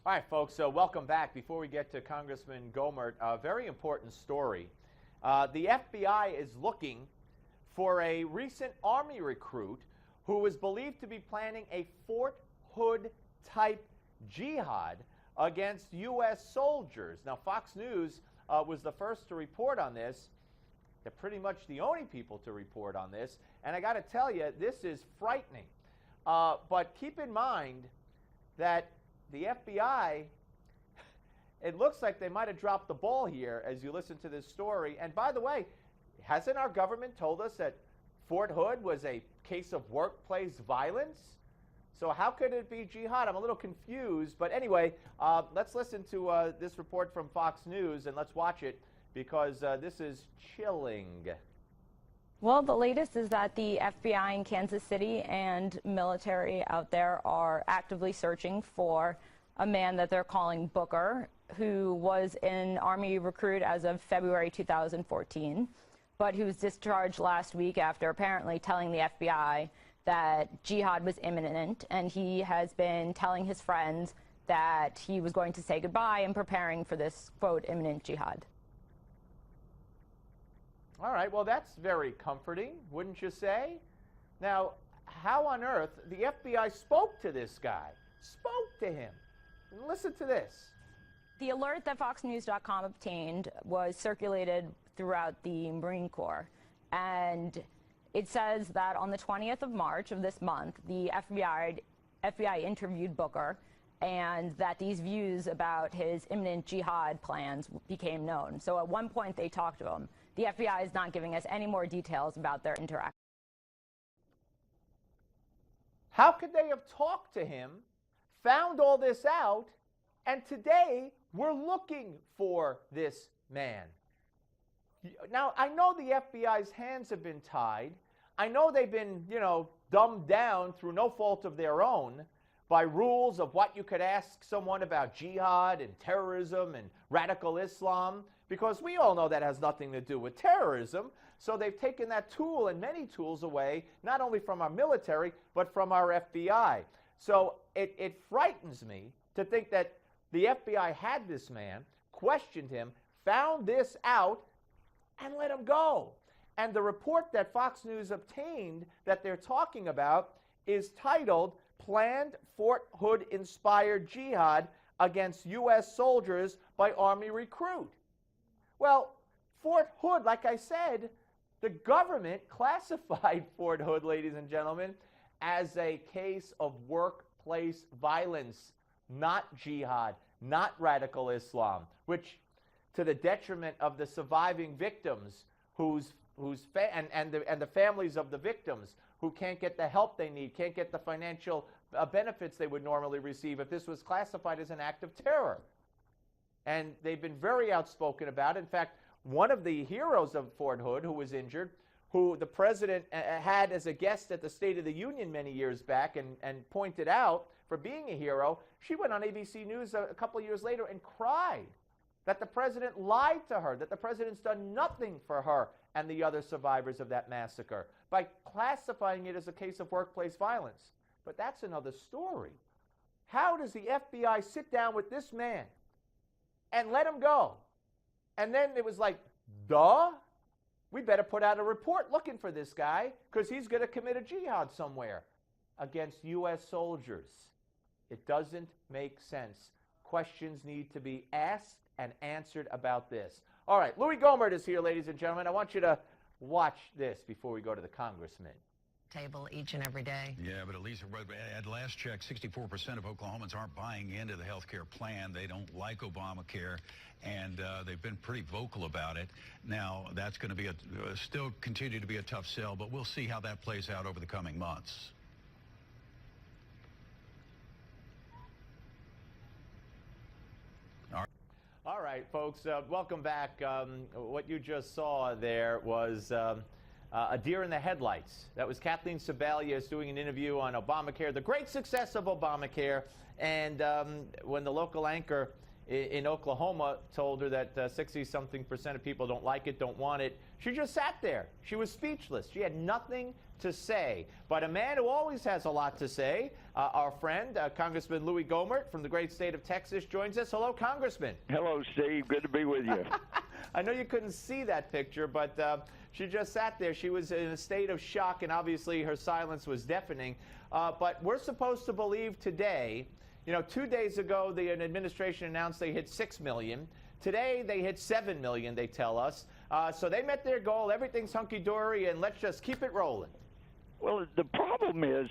All right, folks, so welcome back. Before we get to Congressman Gohmert, a very important story. The FBI is looking for a recent Army recruit who was believed to be planning a Fort Hood-type jihad against U.S. soldiers. Now, Fox News was the first to report on this. They're pretty much the only people to report on this. And I got to tell you, this is frightening. But keep in mind that the FBI, it looks like they might have dropped the ball here as you listen to this story. And by the way, hasn't our government told us that Fort Hood was a case of workplace violence? So how could it be jihad? I'm a little confused. But anyway, let's listen to this report from Fox News, and let's watch it because this is chilling. Well, the latest is that the FBI in Kansas City and military out there are actively searching for a man that they're calling Booker, who was an Army recruit as of February 2014, but who was discharged last week after apparently telling the FBI that jihad was imminent, and he has been telling his friends that he was going to say goodbye and preparing for this, quote, imminent jihad. All right, well, that's very comforting, wouldn't you say? Now, how on earth, the FBI spoke to this guy, spoke to him. Listen to this. The alert that FoxNews.com obtained was circulated throughout the Marine Corps, and it says that on the 20th of March of this month, the FBI interviewed Booker, and that these views about his imminent jihad plans became known. So at one point they talked to him. The FBI is not giving us any more details about their interaction. How could they have talked to him, found all this out, and today we're looking for this man? Now, I know the FBI's hands have been tied. I know they've been, dumbed down through no fault of their own by rules of what you could ask someone about jihad and terrorism and radical Islam, because we all know that has nothing to do with terrorism. So they've taken that tool and many tools away, not only from our military, but from our FBI. So it frightens me to think that the FBI had this man, questioned him, found this out, and let him go. And the report that Fox News obtained that they're talking about is titled, Planned Fort Hood-Inspired Jihad Against U.S. Soldiers by Army Recruit. Well, Fort Hood, like I said, the government classified Fort Hood, ladies and gentlemen, as a case of workplace violence, not jihad, not radical Islam, which to the detriment of the surviving victims and the families of the victims who can't get the help they need, can't get the financial benefits they would normally receive if this was classified as an act of terror. And they've been very outspoken about it. In fact, one of the heroes of Fort Hood who was injured, who the president had as a guest at the State of the Union many years back and pointed out for being a hero, she went on ABC News a couple of years later and cried that the president lied to her, that the president's done nothing for her and the other survivors of that massacre by classifying it as a case of workplace violence. But that's another story. How does the FBI sit down with this man and let him go? And then it was like, duh, we better put out a report looking for this guy because he's going to commit a jihad somewhere against U.S. soldiers. It doesn't make sense. Questions need to be asked and answered about this. All right, Louie Gohmert is here, ladies and gentlemen. I want you to watch this before we go to the congressman. Table each and every day. Yeah, but at least at last check, 64% of Oklahomans aren't buying into the health care plan. They don't like Obamacare, and they've been pretty vocal about it. Now, that's going to be still continue to be a tough sell, but we'll see how that plays out over the coming months. All right, folks, welcome back. What you just saw there was a deer in the headlights. That was Kathleen Sebelius doing an interview on Obamacare, the great success of Obamacare. And when the local anchor in Oklahoma told her that 60-something% of people don't like it, don't want it, she just sat there. She was speechless. She had nothing to say. But a man who always has a lot to say, our friend, Congressman Louie Gohmert from the great state of Texas, joins us. Hello, Congressman. Hello, Steve. Good to be with you. I know you couldn't see that picture, but she just sat there. She was in a state of shock, and obviously her silence was deafening. But we're supposed to believe today, 2 days ago, the administration announced they hit 6 million. Today, they hit 7 million, they tell us. So they met their goal. Everything's hunky-dory, and let's just keep it rolling. Well, the problem is,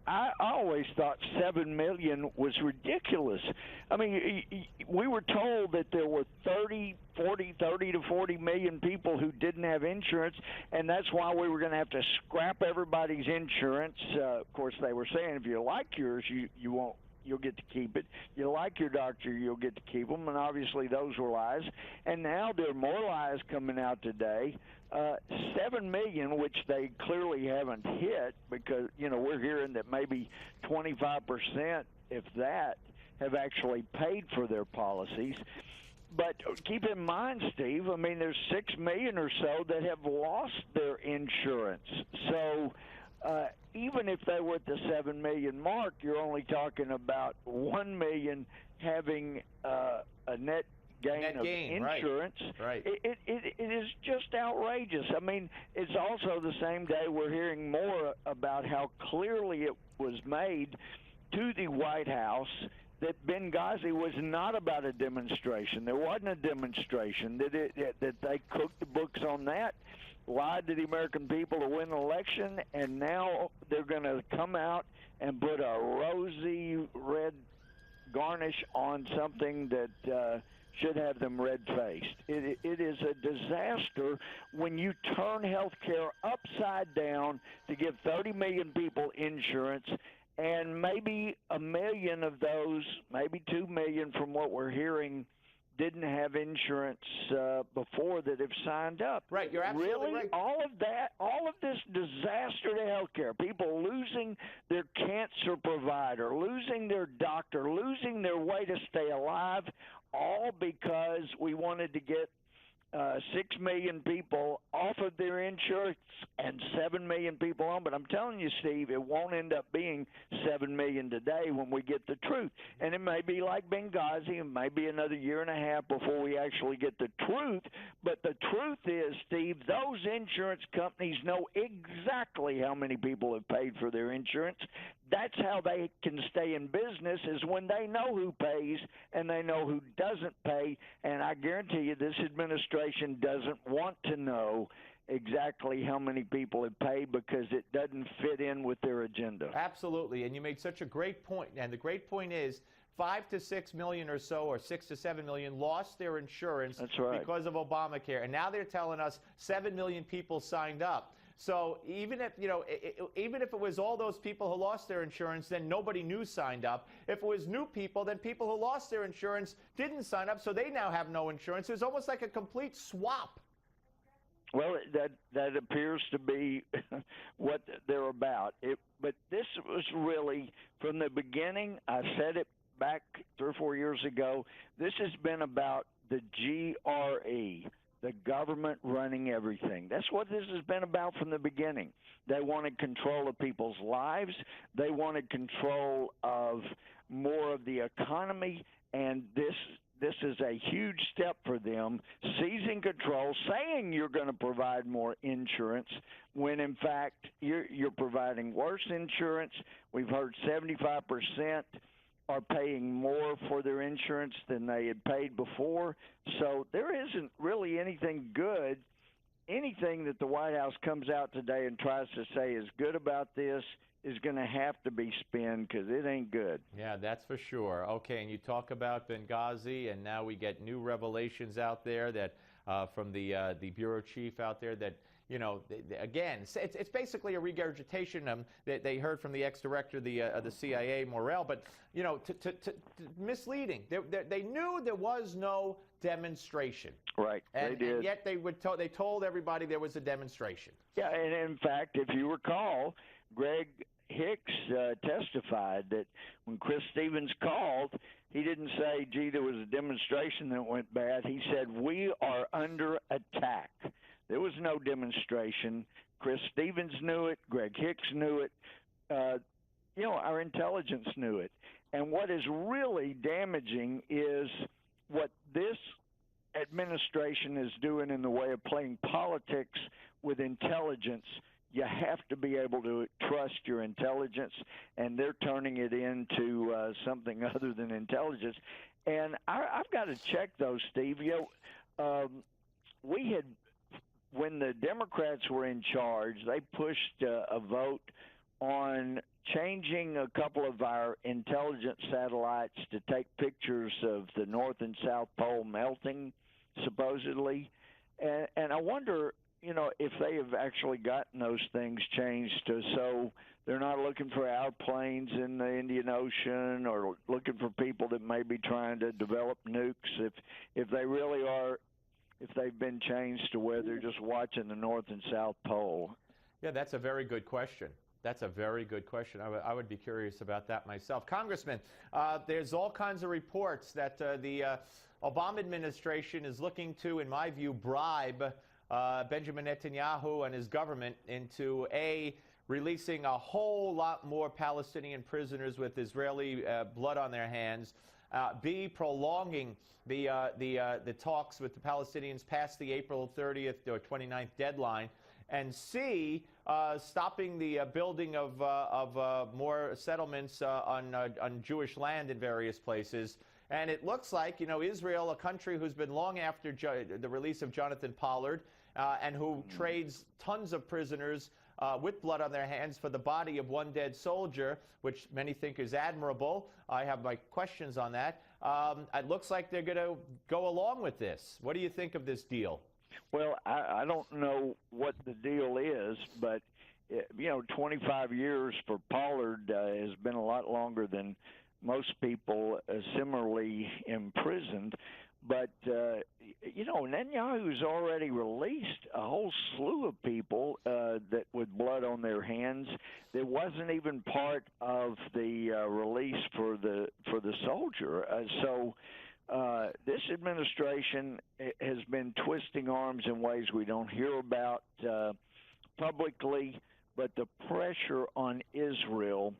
I always thought 7 million was ridiculous. I mean, we were told that there were 30 to 40 million people who didn't have insurance, and that's why we were going to have to scrap everybody's insurance. Of course, they were saying if you like yours, you won't. You'll get to keep it. You like your doctor, you'll get to keep them, and obviously those were lies. And now there are more lies coming out today. 7 million, which they clearly haven't hit, because we're hearing that maybe 25%, if that, have actually paid for their policies. But keep in mind, Steve, I mean, there's 6 million or so that have lost their insurance. So even if they were at the 7 million mark, you're only talking about 1 million having a net gain of insurance. Right. It is just outrageous. I mean, it's also the same day we're hearing more about how clearly it was made to the White House that Benghazi was not about a demonstration. There wasn't a demonstration. That they cooked the books on that, lied to the American people to win an election, and now they're going to come out and put a rosy red garnish on something that should have them red-faced. It is a disaster when you turn health care upside down to give 30 million people insurance, and maybe 1 million of those, maybe 2 million from what we're hearing, didn't have insurance before that have signed up. Right, you're absolutely really? right. All of this disaster to healthcare, people losing their cancer provider, losing their doctor, losing their way to stay alive, all because we wanted to get 6 million people off of their insurance and 7 million people on. But I'm telling you, Steve, it won't end up being 7 million today when we get the truth. And it may be like Benghazi. It may be another year and a half before we actually get the truth. But the truth is, Steve, those insurance companies know exactly how many people have paid for their insurance. That's how they can stay in business, is when they know who pays and they know who doesn't pay. And I guarantee you this administration doesn't want to know exactly how many people have paid because it doesn't fit in with their agenda. Absolutely, and you made such a great point. And the great point is 5 to 6 million or so, or 6 to 7 million, lost their insurance because of Obamacare. And now they're telling us 7 million people signed up. So even if, even if it was all those people who lost their insurance, then nobody new signed up. If it was new people, then people who lost their insurance didn't sign up, so they now have no insurance. It was almost like a complete swap. Well, that appears to be what they're about. But this was really, from the beginning, I said it back 3 or 4 years ago, this has been about the GRE. The government running everything. That's what this has been about from the beginning. They wanted control of people's lives. They wanted control of more of the economy, and this is a huge step for them, seizing control, saying you're going to provide more insurance when, in fact, you're providing worse insurance. We've heard 75% are paying more for their insurance than they had paid before. So there isn't really anything good. Anything that the White House comes out today and tries to say is good about this is going to have to be spin because it ain't good. Yeah, that's for sure. Okay, and you talk about Benghazi, and now we get new revelations out there that from the bureau chief out there that, again, it's basically a regurgitation that they heard from the ex-director of the CIA, Morell, but, misleading. They knew there was no demonstration. Right, and, they did. And yet they told everybody there was a demonstration. Yeah, and in fact, if you recall, Greg Hicks testified that when Chris Stevens called, he didn't say, gee, there was a demonstration that went bad. He said, we are under attack. There was no demonstration. Chris Stevens knew it. Greg Hicks knew it. Our intelligence knew it. And what is really damaging is what this administration is doing in the way of playing politics with intelligence. You have to be able to trust your intelligence, and they're turning it into something other than intelligence. And I've got to check those, Steve. We had, when the Democrats were in charge, they pushed a vote on changing a couple of our intelligence satellites to take pictures of the North and South Pole melting, supposedly. And I wonder, if they have actually gotten those things changed so they're not looking for airplanes in the Indian Ocean or looking for people that may be trying to develop nukes. If they really are, if they've been changed to where they're just watching the North and South Pole. Yeah, that's a very good question. That's a very good question. I would be curious about that myself. Congressman, there's all kinds of reports that the Obama administration is looking to, in my view, bribe Benjamin Netanyahu and his government into releasing a whole lot more Palestinian prisoners with Israeli blood on their hands, B, prolonging the talks with the Palestinians past the April 30th or 29th deadline, and C, stopping the building of more settlements on Jewish land in various places. And it looks like, Israel, a country who's been long after the release of Jonathan Pollard and who trades tons of prisoners with blood on their hands for the body of one dead soldier, which many think is admirable. I have my questions on that. It looks like they're going to go along with this. What do you think of this deal? Well, I don't know what the deal is, but, 25 years for Pollard has been a lot longer than most people similarly imprisoned. But, Netanyahu's already released a whole slew of people that with blood on their hands that wasn't even part of the release for the soldier. This administration has been twisting arms in ways we don't hear about publicly, but the pressure on Israel,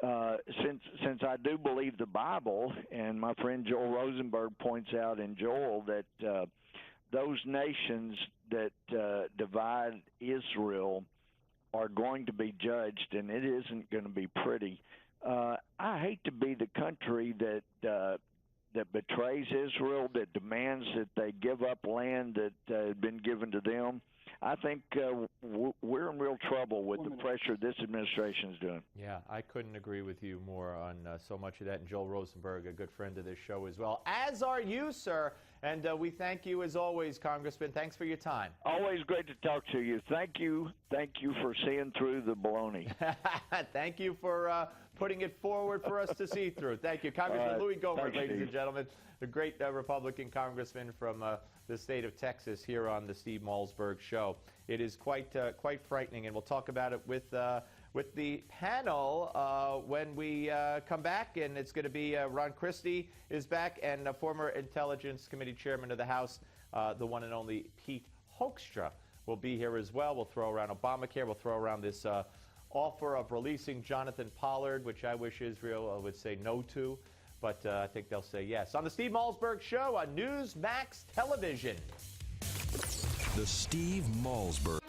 since I do believe the Bible, and my friend Joel Rosenberg points out in Joel that those nations that divide Israel are going to be judged, and it isn't going to be pretty. I hate to be the country that betrays Israel, that demands that they give up land that had been given to them. I think we're in real trouble with the pressure this administration is doing. Yeah, I couldn't agree with you more on so much of that. And Joel Rosenberg, a good friend of this show as well, as are you, sir. And we thank you as always, Congressman. Thanks for your time. Always great to talk to you. Thank you for seeing through the baloney. Thank you for putting it forward for us to see through. Thank you, Congressman Louie Gohmert, ladies and gentlemen, the great Republican congressman from the state of Texas here on the Steve Malzberg Show. It is quite frightening, and we'll talk about it with the panel when we come back, and it's going to be Ron Christie is back, and former Intelligence Committee Chairman of the House, the one and only Pete Hoekstra, will be here as well. We'll throw around Obamacare. We'll throw around this offer of releasing Jonathan Pollard, which I wish Israel would say no to, but I think they'll say yes. On the Steve Malzberg Show on Newsmax Television. The Steve Malzberg